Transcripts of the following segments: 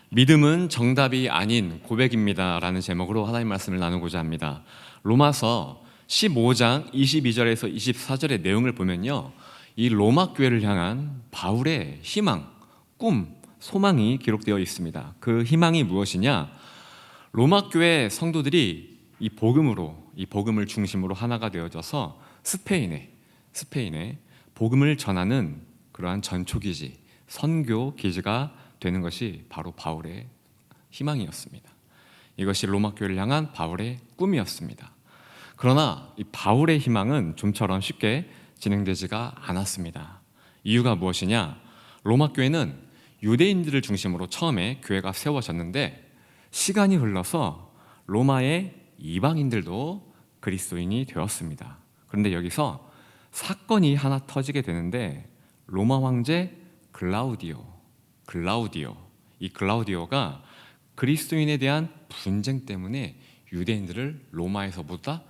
믿음은 정답이 아닌 고백입니다 라는 제목으로 하나님 말씀을 나누고자 합니다. 로마서 15장 22절에서 24절의 내용을 보면요, 이 로마 교회를 향한 바울의 희망, 꿈, 소망이 기록되어 있습니다. 그 희망이 무엇이냐? 로마 교회 성도들이 이 복음을 중심으로 하나가 되어져서 스페인에 복음을 전하는 그러한 전초기지, 선교 기지가 되는 것이 바로 바울의 희망이었습니다. 이것이 로마 교회를 향한 바울의 꿈이었습니다. 그러나 이 바울의 희망은 좀처럼 쉽게 진행되지가 않았습니다. 이유가 무엇이냐? 로마 교회는 유대인들을 중심으로 처음에 교회가 세워졌는데 시간이 흘러서 로마의 이방인들도 그리스도인이 되었습니다. 그런데 여기서 사건이 하나 터지게 되는데 로마 황제 이 글라우디오가 그리스도인에 대한 분쟁 때문에 유대인들을 로마에서 보다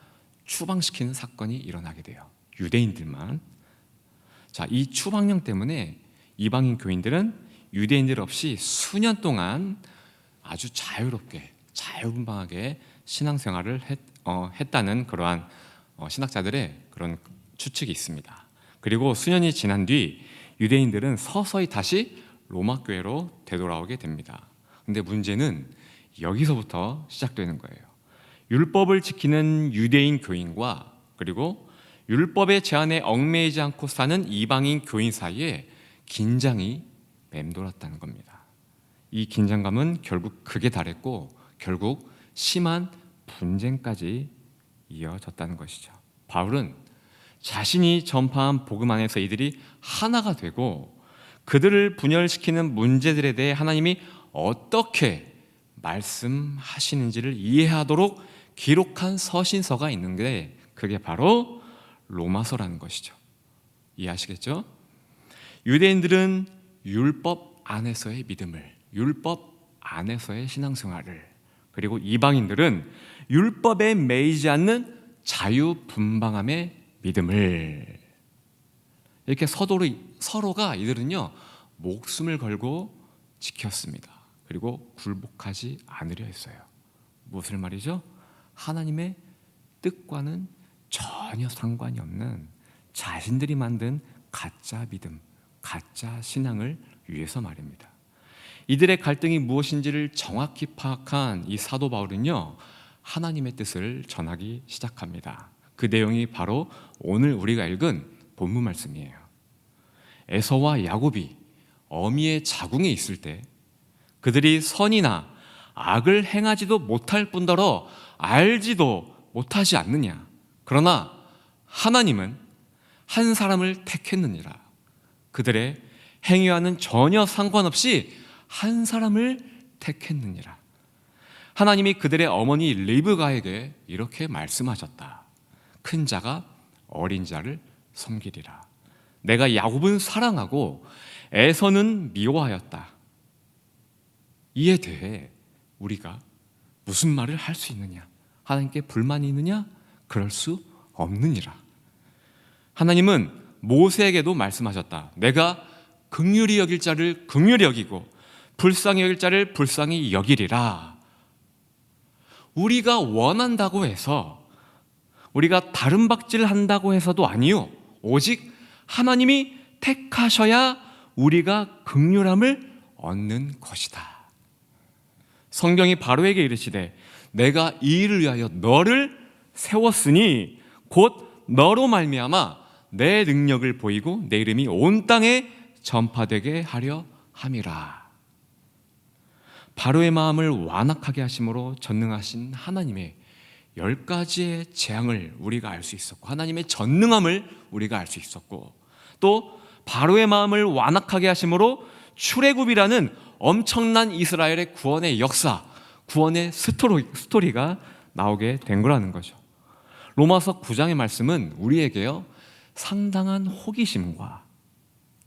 추방시키는 사건이 일어나게 돼요. 유대인들만. 이 추방령 때문에 이방인 교인들은 유대인들 없이 수년 동안 아주 자유롭게 자유분방하게 신앙생활을 했다는 그러한 신학자들의 그런 추측이 있습니다. 그리고 수년이 지난 뒤 유대인들은 서서히 다시 로마 교회로 되돌아오게 됩니다. 근데 문제는 여기서부터 시작되는 거예요. 율법을 지키는 유대인 교인과 그리고 율법의 제한에 얽매이지 않고 사는 이방인 교인 사이에 긴장이 맴돌았다는 겁니다. 이 긴장감은 결국 극에 달했고 결국 심한 분쟁까지 이어졌다는 것이죠. 바울은 자신이 전파한 복음 안에서 이들이 하나가 되고 그들을 분열시키는 문제들에 대해 하나님이 어떻게 말씀하시는지를 이해하도록 기록한 서신서가 있는데 그게 바로 로마서라는 것이죠. 이해하시겠죠? 유대인들은 율법 안에서의 믿음을, 율법 안에서의 신앙생활을, 그리고 이방인들은 율법에 매이지 않는 자유분방함의 믿음을, 이렇게 서로가 이들은요 목숨을 걸고 지켰습니다. 그리고 굴복하지 않으려 했어요. 무엇을 말이죠? 하나님의 뜻과는 전혀 상관이 없는 자신들이 만든 가짜 믿음, 가짜 신앙을 위해서 말입니다. 이들의 갈등이 무엇인지를 정확히 파악한 이 사도 바울은요 하나님의 뜻을 전하기 시작합니다. 그 내용이 바로 오늘 우리가 읽은 본문 말씀이에요. 에서와 야곱이 어미의 자궁에 있을 때 그들이 선이나 악을 행하지도 못할 뿐더러 알지도 못하지 않느냐. 그러나 하나님은 한 사람을 택했느니라. 그들의 행위와는 전혀 상관없이 한 사람을 택했느니라. 하나님이 그들의 어머니 리브가에게 이렇게 말씀하셨다. 큰 자가 어린 자를 섬기리라. 내가 야곱은 사랑하고 에서는 미워하였다. 이에 대해 우리가 무슨 말을 할 수 있느냐? 하나님께 불만이 있느냐? 그럴 수 없느니라. 하나님은 모세에게도 말씀하셨다. 내가 긍휼히 여길 자를 긍휼히 여기고 불쌍히 여길 자를 불쌍히 여기리라. 우리가 원한다고 해서, 우리가 다른 박질을 한다고 해서도 아니요, 오직 하나님이 택하셔야 우리가 긍휼함을 얻는 것이다. 성경이 바로에게 이르시되 내가 이 일을 위하여 너를 세웠으니 곧 너로 말미암아 내 능력을 보이고 내 이름이 온 땅에 전파되게 하려 함이라. 바로의 마음을 완악하게 하심으로 전능하신 하나님의 10가지의 재앙을 우리가 알 수 있었고, 하나님의 전능함을 우리가 알 수 있었고, 또 바로의 마음을 완악하게 하심으로 출애굽이라는 엄청난 이스라엘의 구원의 역사, 구원의 스토리가 나오게 된 거라는 거죠. 로마서 9장의 말씀은 우리에게요 상당한 호기심과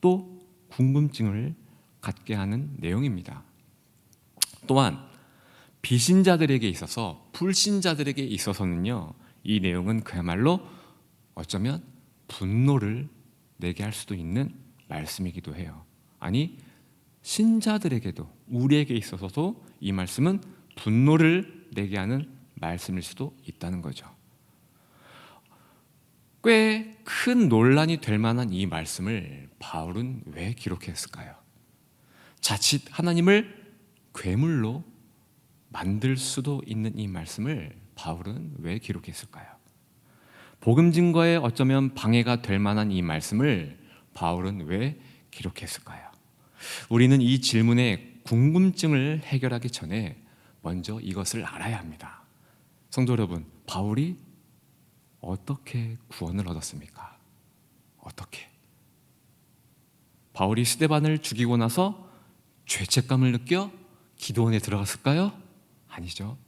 또 궁금증을 갖게 하는 내용입니다. 또한 비신자들에게 있어서, 불신자들에게 있어서는요 이 내용은 그야말로 어쩌면 분노를 내게 할 수도 있는 말씀이기도 해요. 아니, 신자들에게도, 우리에게 있어서도 이 말씀은 분노를 내게 하는 말씀일 수도 있다는 거죠. 꽤 큰 논란이 될 만한 이 말씀을 바울은 왜 기록했을까요? 자칫 하나님을 괴물로 만들 수도 있는 이 말씀을 바울은 왜 기록했을까요? 복음 증거에 어쩌면 방해가 될 만한 이 말씀을 바울은 왜 기록했을까요? 우리는 이 질문에 궁금증을 해결하기 전에 먼저 이것을 알아야 합니다. 성도 여러분, 바울이 어떻게 구원을 얻었습니까? 어떻게? 바울이 스데반을 죽이고 나서 죄책감을 느껴 기도원에 들어갔을까요? 아니죠.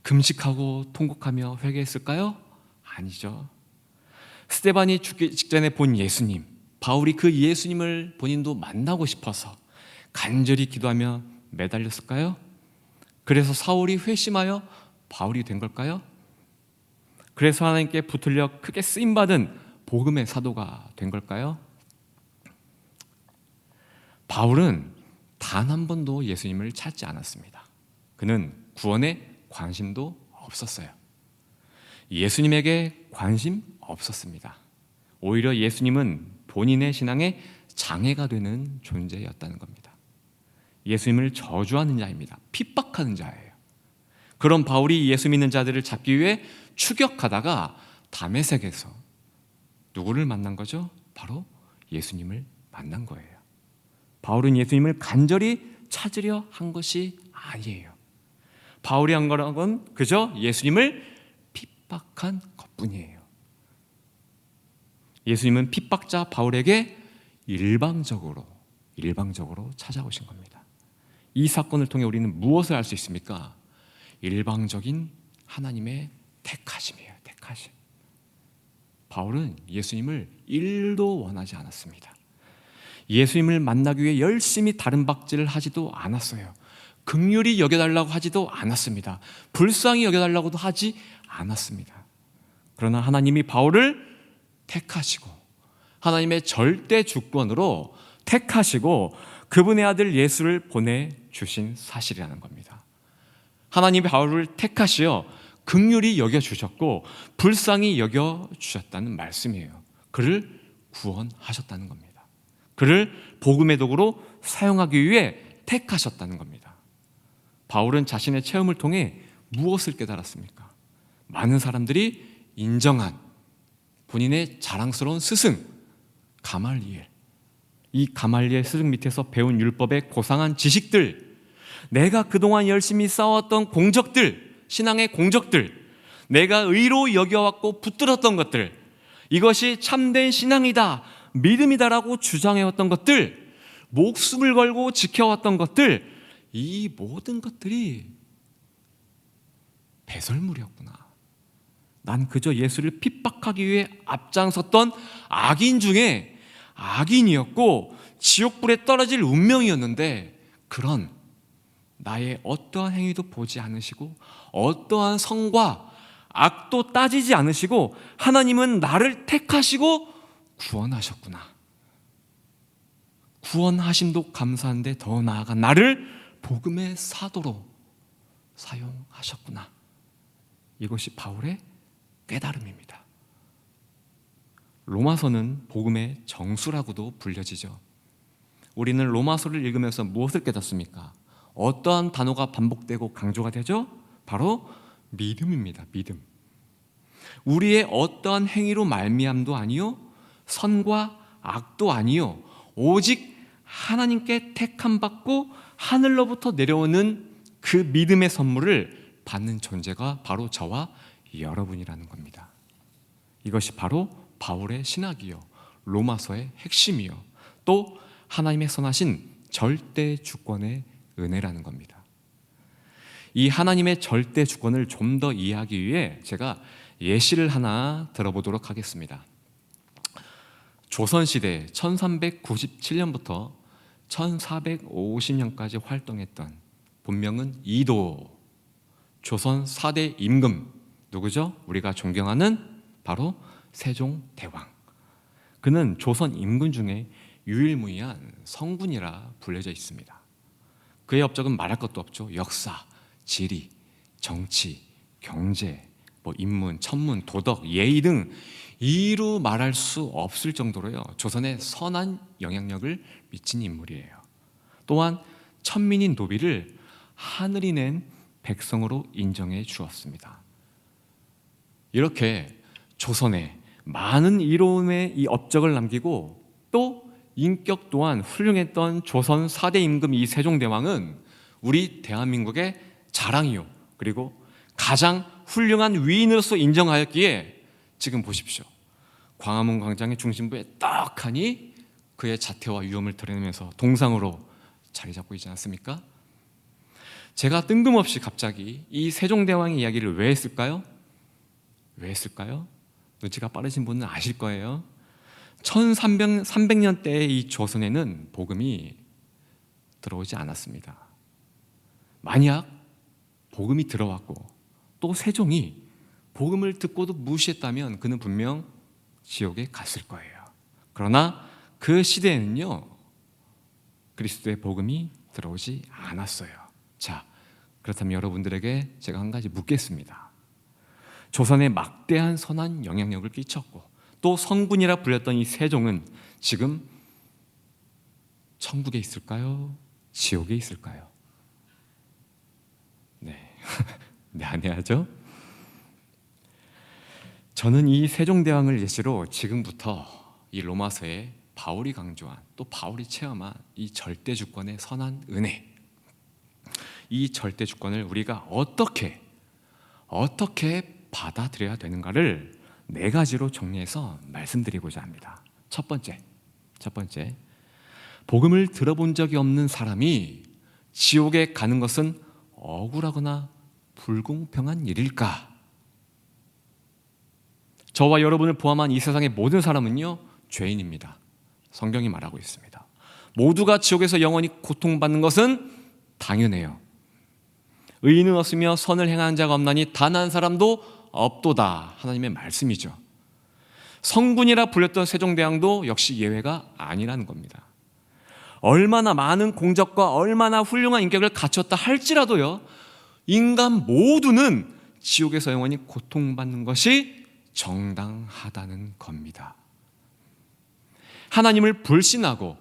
금식하고 통곡하며 회개했을까요? 아니죠. 스데반이 죽기 직전에 본 예수님, 바울이 그 예수님을 본인도 만나고 싶어서 간절히 기도하며 매달렸을까요? 그래서 사울이 회심하여 바울이 된 걸까요? 그래서 하나님께 붙들려 크게 쓰임받은 복음의 사도가 된 걸까요? 바울은 단 한 번도 예수님을 찾지 않았습니다. 그는 구원에 관심도 없었어요. 예수님에게 관심 없었습니다. 오히려 예수님은 본인의 신앙에 장애가 되는 존재였다는 겁니다. 예수님을 저주하는 자입니다. 핍박하는 자예요. 그런 바울이 예수 믿는 자들을 잡기 위해 추격하다가 다메섹에서 누구를 만난 거죠? 바로 예수님을 만난 거예요. 바울은 예수님을 간절히 찾으려 한 것이 아니에요. 바울이 한 거라곤 그저 예수님을 핍박한 것뿐이에요. 예수님은 핍박자 바울에게 일방적으로 찾아오신 겁니다. 이 사건을 통해 우리는 무엇을 알 수 있습니까? 일방적인 하나님의 택하심이에요. 택하심. 바울은 예수님을 1도 원하지 않았습니다. 예수님을 만나기 위해 열심히 다른 박질을 하지도 않았어요. 긍휼히 여겨달라고 하지도 않았습니다. 불쌍히 여겨달라고도 하지 않았습니다. 그러나 하나님이 바울을 택하시고 하나님의 절대 주권으로 택하시고 그분의 아들 예수를 보내주신 사실이라는 겁니다. 하나님이 바울을 택하시어 긍휼히 여겨주셨고 불쌍히 여겨주셨다는 말씀이에요. 그를 구원하셨다는 겁니다. 그를 복음의 도구로 사용하기 위해 택하셨다는 겁니다. 바울은 자신의 체험을 통해 무엇을 깨달았습니까? 많은 사람들이 인정한 본인의 자랑스러운 스승 가말리엘, 이 가말리엘 스승 밑에서 배운 율법의 고상한 지식들, 내가 그동안 열심히 쌓아왔던 공적들, 신앙의 공적들, 내가 의로 여겨왔고 붙들었던 것들, 이것이 참된 신앙이다, 믿음이다라고 주장해왔던 것들, 목숨을 걸고 지켜왔던 것들, 이 모든 것들이 배설물이었구나. 난 그저 예수를 핍박하기 위해 앞장섰던 악인 중에 악인이었고 지옥불에 떨어질 운명이었는데, 그런 나의 어떠한 행위도 보지 않으시고 어떠한 성과 악도 따지지 않으시고 하나님은 나를 택하시고 구원하셨구나. 구원하심도 감사한데 더 나아가 나를 복음의 사도로 사용하셨구나. 이것이 바울의 깨달음입니다. 로마서는 복음의 정수라고도 불려지죠. 우리는 로마서를 읽으면서 무엇을 깨닫습니까? 어떠한 단어가 반복되고 강조가 되죠? 바로 믿음입니다. 믿음. 우리의 어떠한 행위로 말미암도 아니요, 선과 악도 아니요, 오직 하나님께 택함 받고 하늘로부터 내려오는 그 믿음의 선물을 받는 존재가 바로 저와 여러분이라는 겁니다. 이것이 바로 바울의 신학이요, 로마서의 핵심이요, 또 하나님의 선하신 절대 주권의 은혜라는 겁니다. 이 하나님의 절대 주권을 좀 더 이해하기 위해 제가 예시를 하나 들어보도록 하겠습니다. 조선시대 1397년부터 1450년까지 활동했던, 본명은 이도, 조선 4대 임금, 누구죠? 우리가 존경하는 바로 세종대왕. 그는 조선 임금 중에 유일무이한 성군이라 불려져 있습니다. 그의 업적은 말할 것도 없죠. 역사, 지리, 정치, 경제, 인문, 천문, 도덕, 예의 등 이루 말할 수 없을 정도로요, 조선에 선한 영향력을 미친 인물이에요. 또한 천민인 노비를 하늘이 낸 백성으로 인정해 주었습니다. 이렇게 조선에 많은 이로움의 이 업적을 남기고 또 인격 또한 훌륭했던 조선 4대 임금 이 세종대왕은 우리 대한민국의 자랑이요, 그리고 가장 훌륭한 위인으로서 인정하였기에 지금 보십시오, 광화문 광장의 중심부에 떡하니 그의 자태와 위엄을 드러내면서 동상으로 자리 잡고 있지 않습니까? 제가 뜬금없이 갑자기 이 세종대왕의 이야기를 왜 했을까요? 왜 했을까요? 눈치가 빠르신 분은 아실 거예요. 1300년대의 이 조선에는 복음이 들어오지 않았습니다. 만약 복음이 들어왔고 또 세종이 복음을 듣고도 무시했다면 그는 분명 지옥에 갔을 거예요. 그러나 그 시대에는요, 그리스도의 복음이 들어오지 않았어요. 자, 그렇다면 여러분들에게 제가 한 가지 묻겠습니다. 조선에 막대한 선한 영향력을 끼쳤고 또 성군이라 불렸던 이 세종은 지금 천국에 있을까요? 지옥에 있을까요? 네, 네, 아니하죠? 저는 이 세종대왕을 예시로 지금부터 이 로마서에 바울이 강조한 또 바울이 체험한 이 절대주권의 선한 은혜, 이 절대주권을 우리가 어떻게 받아들여야 되는가를 4가지로 정리해서 말씀드리고자 합니다. 첫 번째, 복음을 들어본 적이 없는 사람이 지옥에 가는 것은 억울하거나 불공평한 일일까? 저와 여러분을 포함한 이 세상의 모든 사람은요, 죄인입니다. 성경이 말하고 있습니다. 모두가 지옥에서 영원히 고통받는 것은 당연해요. 의인은 없으며 선을 행하는 자가 없나니 단 한 사람도 없도다. 하나님의 말씀이죠. 성군이라 불렸던 세종대왕도 역시 예외가 아니라는 겁니다. 얼마나 많은 공적과 얼마나 훌륭한 인격을 갖췄다 할지라도요, 인간 모두는 지옥에서 영원히 고통받는 것이 정당하다는 겁니다. 하나님을 불신하고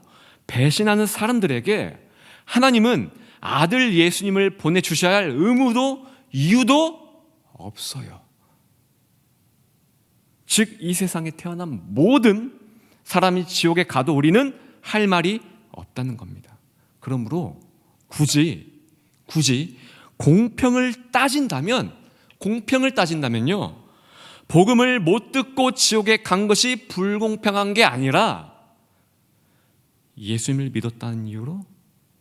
배신하는 사람들에게 하나님은 아들 예수님을 보내주셔야 할 의무도 이유도 없어요. 즉, 이 세상에 태어난 모든 사람이 지옥에 가도 우리는 할 말이 없다는 겁니다. 그러므로 굳이 공평을 따진다면요, 복음을 못 듣고 지옥에 간 것이 불공평한 게 아니라 예수님을 믿었다는 이유로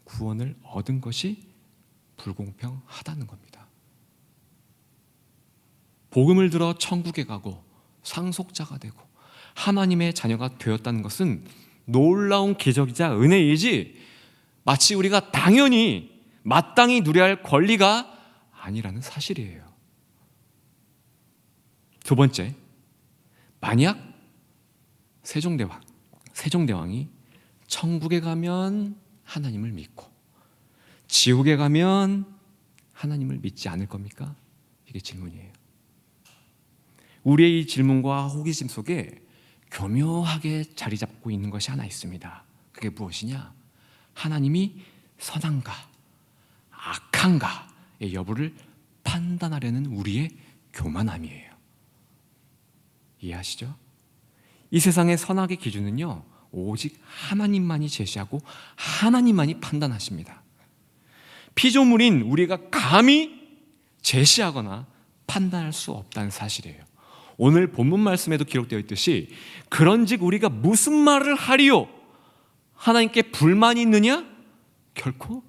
구원을 얻은 것이 불공평하다는 겁니다. 복음을 들어 천국에 가고 상속자가 되고 하나님의 자녀가 되었다는 것은 놀라운 기적이자 은혜이지 마치 우리가 당연히 마땅히 누려야 할 권리가 아니라는 사실이에요. 두 번째, 만약 세종대왕이 천국에 가면 하나님을 믿고 지옥에 가면 하나님을 믿지 않을 겁니까? 이게 질문이에요. 우리의 이 질문과 호기심 속에 교묘하게 자리 잡고 있는 것이 하나 있습니다. 그게 무엇이냐? 하나님이 선한가 악한가의 여부를 판단하려는 우리의 교만함이에요. 이해하시죠? 이 세상의 선악의 기준은요, 오직 하나님만이 제시하고 하나님만이 판단하십니다. 피조물인 우리가 감히 제시하거나 판단할 수 없다는 사실이에요. 오늘 본문 말씀에도 기록되어 있듯이 그런즉 우리가 무슨 말을 하리요? 하나님께 불만이 있느냐? 결코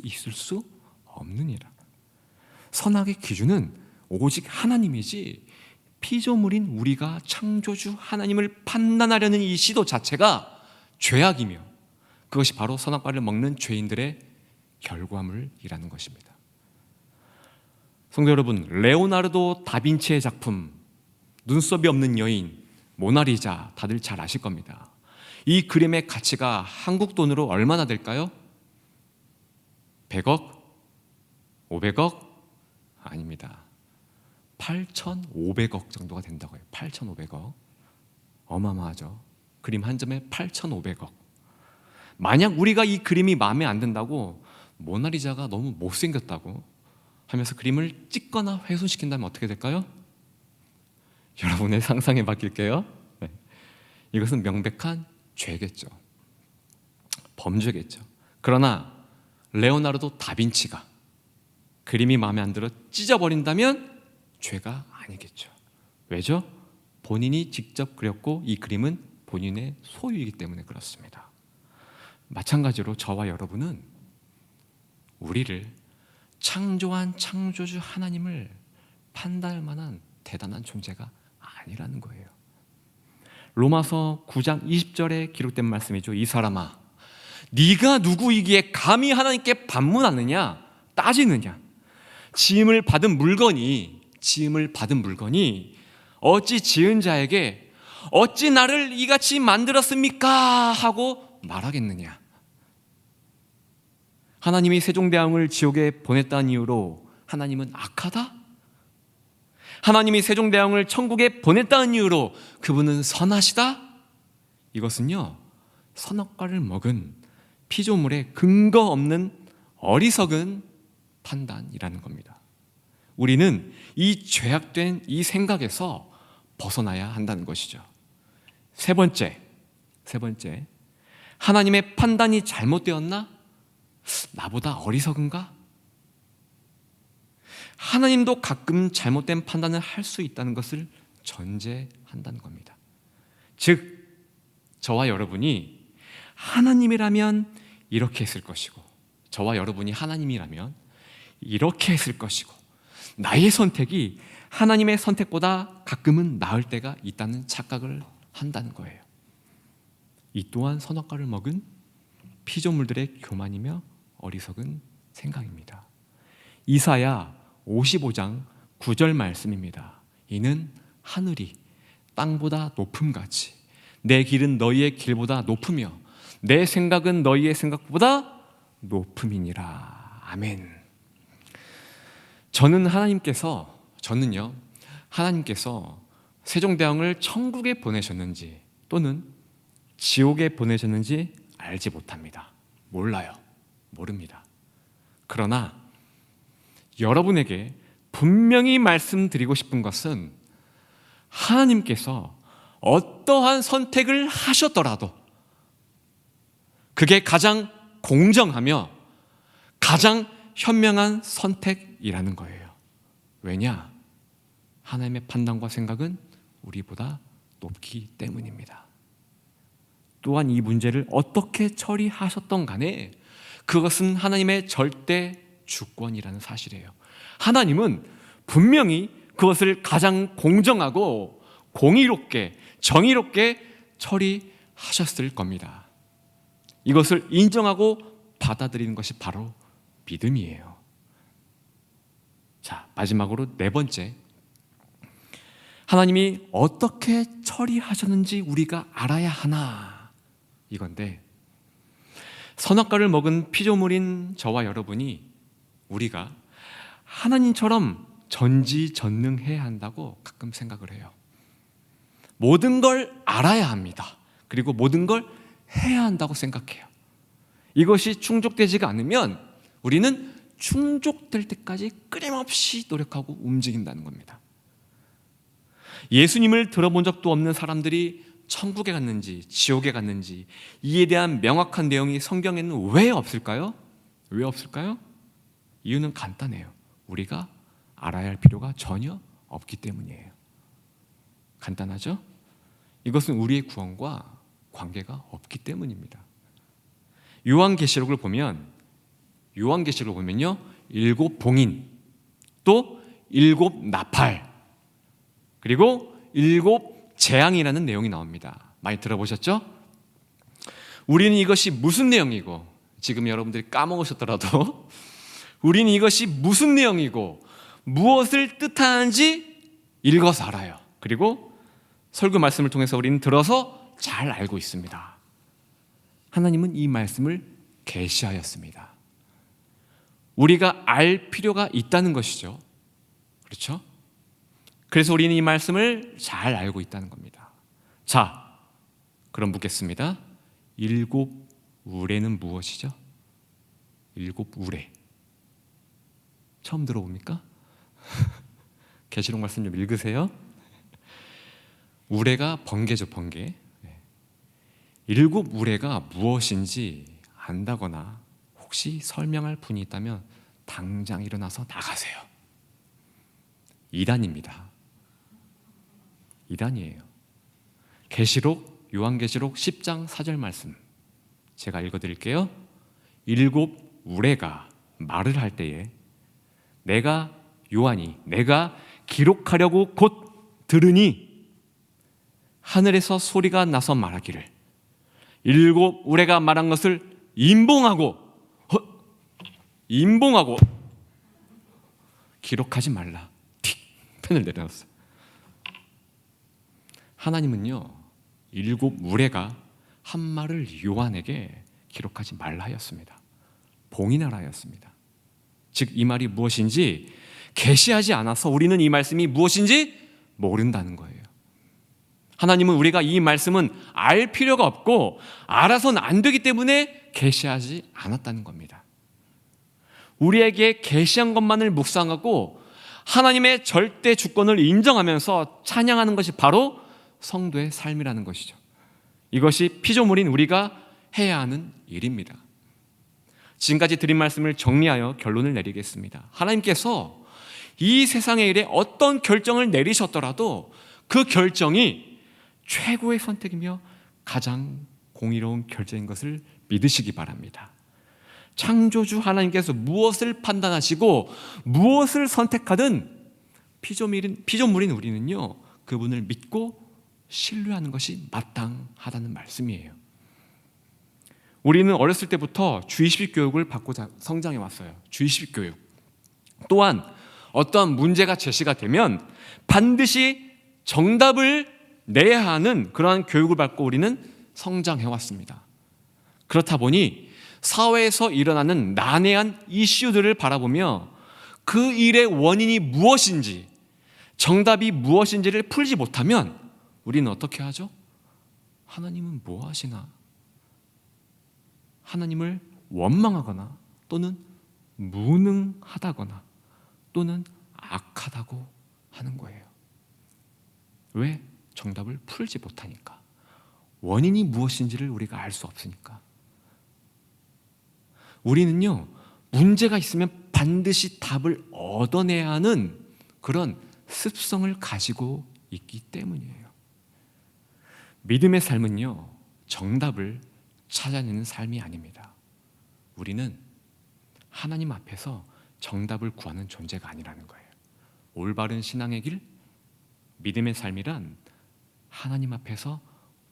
있을 수 없느니라. 선악의 기준은 오직 하나님이지 피조물인 우리가 창조주 하나님을 판단하려는 이 시도 자체가 죄악이며 그것이 바로 선악과를 먹는 죄인들의 결과물이라는 것입니다. 성도 여러분, 레오나르도 다빈치의 작품 눈썹이 없는 여인, 모나리자 다들 잘 아실 겁니다. 이 그림의 가치가 한국 돈으로 얼마나 될까요? 100억? 500억? 아닙니다. 8,500억 정도가 된다고요. 8,500억. 어마어마하죠. 그림 한 점에 8,500억. 만약 우리가 이 그림이 마음에 안 든다고, 모나리자가 너무 못생겼다고 하면서 그림을 찍거나 훼손시킨다면 어떻게 될까요? 여러분의 상상에 맡길게요. 네. 이것은 명백한 죄겠죠. 범죄겠죠. 그러나 레오나르도 다빈치가 그림이 마음에 안 들어 찢어버린다면 죄가 아니겠죠. 왜죠? 본인이 직접 그렸고 이 그림은 본인의 소유이기 때문에 그렇습니다. 마찬가지로 저와 여러분은 우리를 창조한 창조주 하나님을 판단할 만한 대단한 존재가 아니라는 거예요. 로마서 9장 20절에 기록된 말씀이죠. 이 사람아, 네가 누구이기에 감히 하나님께 반문하느냐, 따지느냐. 지음을 받은 물건이 어찌 지은 자에게 어찌 나를 이같이 만들었습니까? 하고 말하겠느냐. 하나님이 세종대왕을 지옥에 보냈다는 이유로 하나님은 악하다? 하나님이 세종대왕을 천국에 보냈다는 이유로 그분은 선하시다? 이것은요, 선악과를 먹은 피조물의 근거 없는 어리석은 판단이라는 겁니다. 우리는 이 죄악된 이 생각에서 벗어나야 한다는 것이죠. 세 번째, 하나님의 판단이 잘못되었나? 나보다 어리석은가? 하나님도 가끔 잘못된 판단을 할 수 있다는 것을 전제한다는 겁니다. 즉, 저와 여러분이 하나님이라면 이렇게 했을 것이고, 저와 여러분이 하나님이라면 이렇게 했을 것이고, 나의 선택이 하나님의 선택보다 가끔은 나을 때가 있다는 착각을 한다는 거예요. 이 또한 선악과를 먹은 피조물들의 교만이며 어리석은 생각입니다. 이사야 55장 9절 말씀입니다. 이는 하늘이 땅보다 높음같이 내 길은 너희의 길보다 높으며 내 생각은 너희의 생각보다 높음이니라. 아멘. 저는요, 하나님께서 세종대왕을 천국에 보내셨는지 또는 지옥에 보내셨는지 알지 못합니다. 모릅니다. 그러나 여러분에게 분명히 말씀드리고 싶은 것은 하나님께서 어떠한 선택을 하셨더라도 그게 가장 공정하며 가장 현명한 선택이라는 거예요. 왜냐? 하나님의 판단과 생각은 우리보다 높기 때문입니다. 또한 이 문제를 어떻게 처리하셨던 간에 그것은 하나님의 절대 주권이라는 사실이에요. 하나님은 분명히 그것을 가장 공정하고 공의롭게 정의롭게 처리하셨을 겁니다. 이것을 인정하고 받아들이는 것이 바로 믿음이에요. 자, 마지막으로 네 번째, 하나님이 어떻게 처리하셨는지 우리가 알아야 하나, 이건데, 선악과를 먹은 피조물인 저와 여러분이 우리가 하나님처럼 전지전능해야 한다고 가끔 생각을 해요. 모든 걸 알아야 합니다. 그리고 모든 걸 해야 한다고 생각해요. 이것이 충족되지가 않으면 우리는 충족될 때까지 끊임없이 노력하고 움직인다는 겁니다. 예수님을 들어본 적도 없는 사람들이 천국에 갔는지 지옥에 갔는지 이에 대한 명확한 내용이 성경에는 왜 없을까요? 이유는 간단해요. 우리가 알아야 할 필요가 전혀 없기 때문이에요. 간단하죠? 이것은 우리의 구원과 관계가 없기 때문입니다. 요한계시록을 보면요, 7 봉인, 또 7 나팔, 그리고 7 재앙이라는 내용이 나옵니다. 많이 들어보셨죠? 우리는 이것이 무슨 내용이고, 지금 여러분들이 까먹으셨더라도 우리는 이것이 무슨 내용이고 무엇을 뜻하는지 읽어서 알아요. 그리고 설교 말씀을 통해서 우리는 들어서 잘 알고 있습니다. 하나님은 이 말씀을 계시하였습니다. 우리가 알 필요가 있다는 것이죠. 그렇죠? 그래서 우리는 이 말씀을 잘 알고 있다는 겁니다. 자, 그럼 묻겠습니다. 일곱 우레는 무엇이죠? 일곱 우레. 처음 들어봅니까? 계시록 말씀 좀 읽으세요. 우레가 번개죠, 번개. 일곱 우레가 무엇인지 안다거나 혹시 설명할 분이 있다면 당장 일어나서 나가세요. 이단입니다. 이단이에요. 계시록, 요한계시록 10장 4절 말씀 제가 읽어드릴게요. 일곱 우레가 말을 할 때에 내가 요한이 내가 기록하려고 곧 들으니 하늘에서 소리가 나서 말하기를 일곱 우레가 말한 것을 임봉하고 기록하지 말라. 틱 펜을 내려놨어요. 하나님은요, 일곱 우레가 한 말을 요한에게 기록하지 말라 하였습니다. 봉인하라 하였습니다. 즉 이 말이 무엇인지 계시하지 않아서 우리는 이 말씀이 무엇인지 모른다는 거예요. 하나님은 우리가 이 말씀은 알 필요가 없고 알아서는 안 되기 때문에 계시하지 않았다는 겁니다. 우리에게 계시한 것만을 묵상하고 하나님의 절대 주권을 인정하면서 찬양하는 것이 바로 성도의 삶이라는 것이죠. 이것이 피조물인 우리가 해야 하는 일입니다. 지금까지 드린 말씀을 정리하여 결론을 내리겠습니다. 하나님께서 이 세상의 일에 어떤 결정을 내리셨더라도 그 결정이 최고의 선택이며 가장 공의로운 결정인 것을 믿으시기 바랍니다. 창조주 하나님께서 무엇을 판단하시고 무엇을 선택하든 피조물인 우리는요, 그분을 믿고 신뢰하는 것이 마땅하다는 말씀이에요. 우리는 어렸을 때부터 주의식 교육을 받고 성장해 왔어요. 주의식 교육. 또한 어떠한 문제가 제시가 되면 반드시 정답을 내야 하는 그러한 교육을 받고 우리는 성장해 왔습니다. 그렇다 보니 사회에서 일어나는 난해한 이슈들을 바라보며 그 일의 원인이 무엇인지, 정답이 무엇인지를 풀지 못하면 우리는 어떻게 하죠? 하나님은 뭐 하시나? 하나님을 원망하거나 또는 무능하다거나 또는 악하다고 하는 거예요. 왜? 정답을 풀지 못하니까. 원인이 무엇인지를 우리가 알 수 없으니까. 우리는요, 문제가 있으면 반드시 답을 얻어내야 하는 그런 습성을 가지고 있기 때문이에요. 믿음의 삶은요, 정답을 찾아내는 삶이 아닙니다. 우리는 하나님 앞에서 정답을 구하는 존재가 아니라는 거예요. 올바른 신앙의 길, 믿음의 삶이란 하나님 앞에서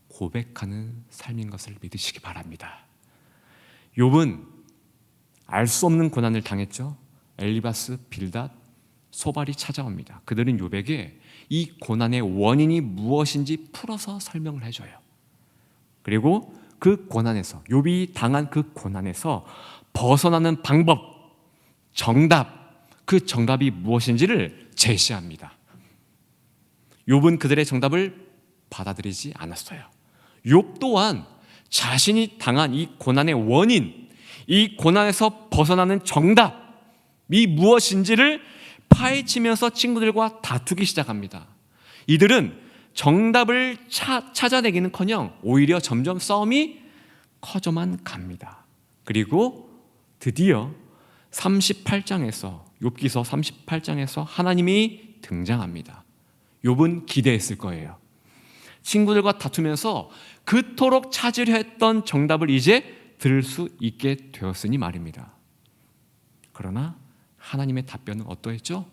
고백하는 삶인 것을 믿으시기 바랍니다. 욥은 알 수 없는 고난을 당했죠. 엘리바스, 빌닷, 소발이 찾아옵니다. 그들은 욥에게 이 고난의 원인이 무엇인지 풀어서 설명을 해줘요. 그리고 그 고난에서, 욥이 당한 그 고난에서 벗어나는 방법, 정답, 그 정답이 무엇인지를 제시합니다. 욥은 그들의 정답을 받아들이지 않았어요. 욥 또한 자신이 당한 이 고난의 원인, 이 고난에서 벗어나는 정답이 무엇인지를 파헤치면서 친구들과 다투기 시작합니다. 이들은 정답을 찾아내기는커녕 오히려 점점 싸움이 커져만 갑니다. 그리고 드디어 38장에서 욥기서 38장에서 하나님이 등장합니다. 욥은 기대했을 거예요. 친구들과 다투면서 그토록 찾으려 했던 정답을 이제 들을 수 있게 되었으니 말입니다. 그러나 하나님의 답변은 어떠했죠?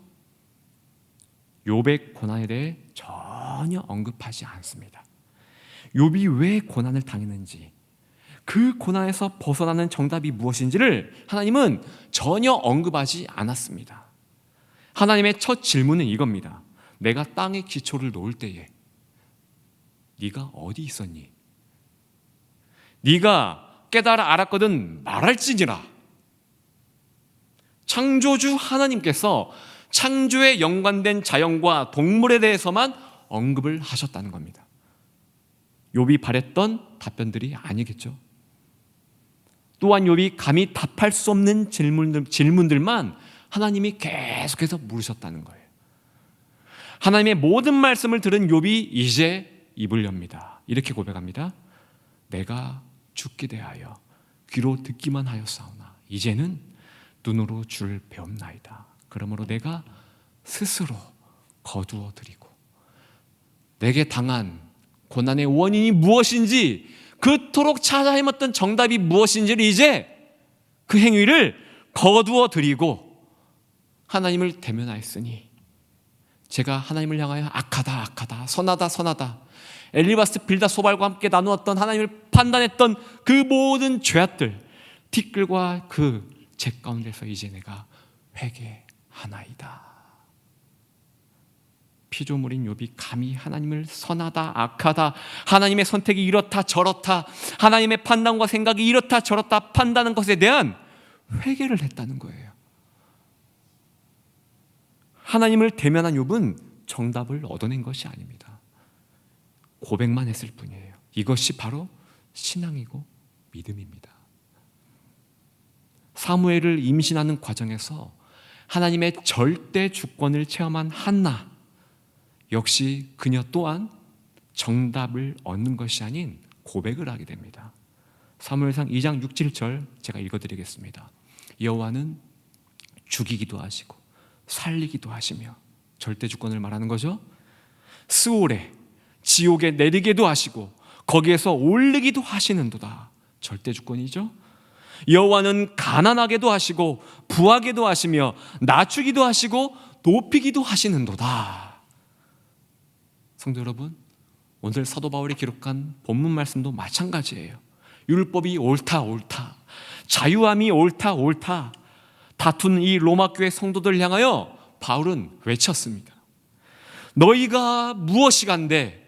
욥의 고난에 대해 전혀 언급하지 않습니다. 욥이 왜 고난을 당했는지, 그 고난에서 벗어나는 정답이 무엇인지를 하나님은 전혀 언급하지 않았습니다. 하나님의 첫 질문은 이겁니다. 내가 땅에 기초를 놓을 때에 네가 어디 있었니? 네가 깨달아 알았거든 말할지니라. 창조주 하나님께서 창조에 연관된 자연과 동물에 대해서만 언급을 하셨다는 겁니다. 욥이 바랬던 답변들이 아니겠죠. 또한 욥이 감히 답할 수 없는 질문들만 하나님이 계속해서 물으셨다는 거예요. 하나님의 모든 말씀을 들은 욥이 이제 입을 엽니다. 이렇게 고백합니다. 내가 죽게 대하여 귀로 듣기만 하였사오나 이제는 눈으로 주를 배움나이다. 그러므로 내가 스스로 거두어 드리고 내게 당한 고난의 원인이 무엇인지, 그토록 찾아 헤맸던 정답이 무엇인지를 이제 그 행위를 거두어 드리고 하나님을 대면하였으니 제가 하나님을 향하여 악하다 악하다 선하다 선하다 엘리바스 빌다 소발과 함께 나누었던 하나님을 판단했던 그 모든 죄악들 티끌과 그 죄 가운데서 이제 내가 회개하나이다. 피조물인 욥이 감히 하나님을 선하다 악하다, 하나님의 선택이 이렇다 저렇다, 하나님의 판단과 생각이 이렇다 저렇다 판단하는 것에 대한 회개를 했다는 거예요. 하나님을 대면한 욥은 정답을 얻어낸 것이 아닙니다. 고백만 했을 뿐이에요. 이것이 바로 신앙이고 믿음입니다. 사무엘을 임신하는 과정에서 하나님의 절대 주권을 체험한 한나, 역시 그녀 또한 정답을 얻는 것이 아닌 고백을 하게 됩니다. 사무엘상 2장 6, 7절 제가 읽어드리겠습니다. 여호와는 죽이기도 하시고 살리기도 하시며, 절대 주권을 말하는 거죠. 스올에 지옥에 내리게도 하시고 거기에서 올리기도 하시는도다. 절대 주권이죠. 여호와는 가난하게도 하시고 부하게도 하시며 낮추기도 하시고 높이기도 하시는도다. 성도 여러분, 오늘 사도 바울이 기록한 본문 말씀도 마찬가지예요. 율법이 옳다 옳다, 자유함이 옳다 옳다 다투는 이 로마 교회 성도들 향하여 바울은 외쳤습니다. 너희가 무엇이간데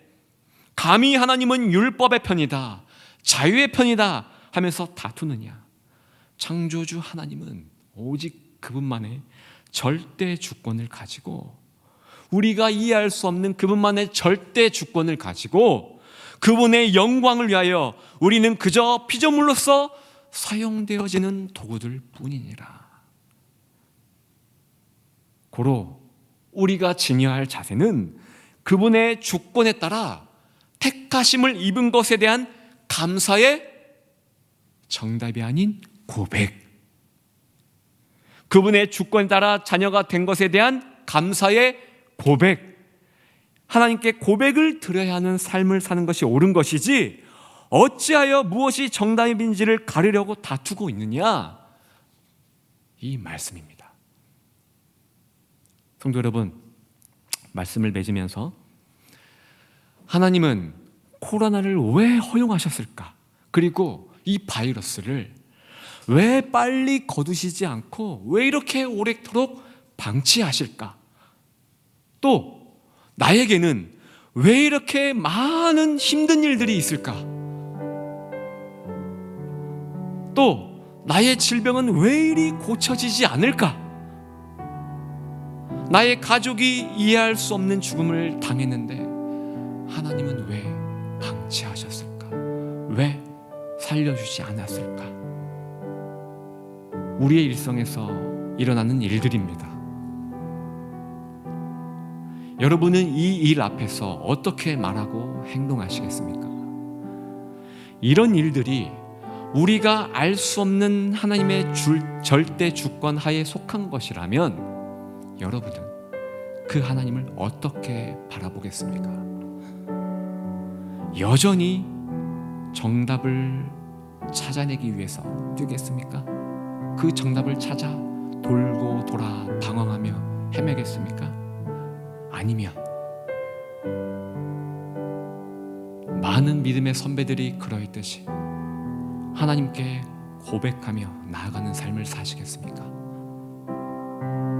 감히 하나님은 율법의 편이다 자유의 편이다 하면서 다투느냐. 창조주 하나님은 오직 그분만의 절대 주권을 가지고, 우리가 이해할 수 없는 그분만의 절대 주권을 가지고 그분의 영광을 위하여 우리는 그저 피조물로서 사용되어지는 도구들 뿐이니라. 고로 우리가 지녀야 할 자세는 그분의 주권에 따라 택하심을 입은 것에 대한 감사의 정답이 아닌 고백, 그분의 주권에 따라 자녀가 된 것에 대한 감사의 고백, 하나님께 고백을 드려야 하는 삶을 사는 것이 옳은 것이지 어찌하여 무엇이 정답인지를 가르려고 다투고 있느냐, 이 말씀입니다. 성도 여러분, 말씀을 맺으면서 하나님은 코로나를 왜 허용하셨을까? 그리고 이 바이러스를 왜 빨리 거두시지 않고 왜 이렇게 오래도록 방치하실까? 또 나에게는 왜 이렇게 많은 힘든 일들이 있을까? 또 나의 질병은 왜 이리 고쳐지지 않을까? 나의 가족이 이해할 수 없는 죽음을 당했는데 하나님은 왜 방치하셨을까? 왜 살려주지 않았을까? 우리의 일상에서 일어나는 일들입니다. 여러분은 이 일 앞에서 어떻게 말하고 행동하시겠습니까? 이런 일들이 우리가 알 수 없는 하나님의 절대 주권 하에 속한 것이라면 여러분은 그 하나님을 어떻게 바라보겠습니까? 여전히 정답을 찾아내기 위해서 뛰겠습니까? 그 정답을 찾아 돌고 돌아 방황하며 헤매겠습니까? 아니면 많은 믿음의 선배들이 그러했듯이 하나님께 고백하며 나아가는 삶을 사시겠습니까?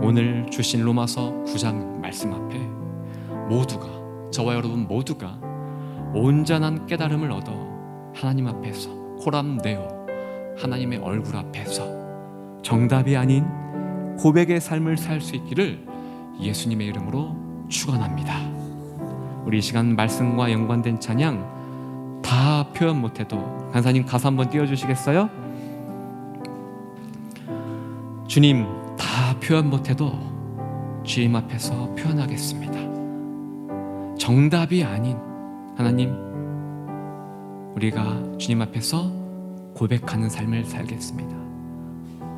오늘 주신 로마서 9장 말씀 앞에 모두가, 저와 여러분 모두가 온전한 깨달음을 얻어 하나님 앞에서 코람내어 하나님의 얼굴 앞에서 정답이 아닌 고백의 삶을 살 수 있기를 예수님의 이름으로 축원합니다. 우리 이 시간 말씀과 연관된 찬양 다 표현 못해도 간사님 가사 한번 띄워주시겠어요? 주님 다 표현 못해도 주님 앞에서 표현하겠습니다. 정답이 아닌 하나님, 우리가 주님 앞에서 고백하는 삶을 살겠습니다.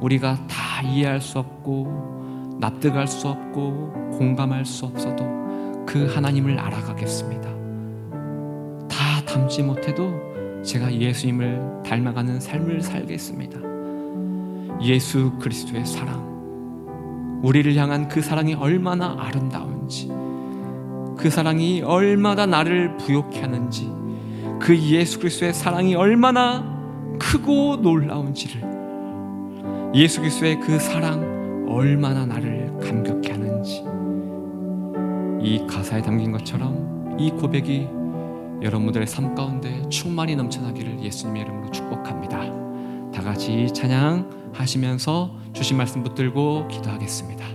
우리가 다 이해할 수 없고 납득할 수 없고 공감할 수 없어도 그 하나님을 알아가겠습니다. 다 담지 못해도 제가 예수님을 닮아가는 삶을 살겠습니다. 예수 그리스도의 사랑, 우리를 향한 그 사랑이 얼마나 아름다운지, 그 사랑이 얼마나 나를 부욕해 하는지, 그 예수 그리스도의 사랑이 얼마나 크고 놀라운지를, 예수 그리스도의 그 사랑 얼마나 나를 감격해 하는지, 이 가사에 담긴 것처럼 이 고백이 여러분들의 삶 가운데 충만히 넘쳐나기를 예수님의 이름으로 축복합니다. 다 같이 찬양하시면서 주신 말씀 붙들고 기도하겠습니다.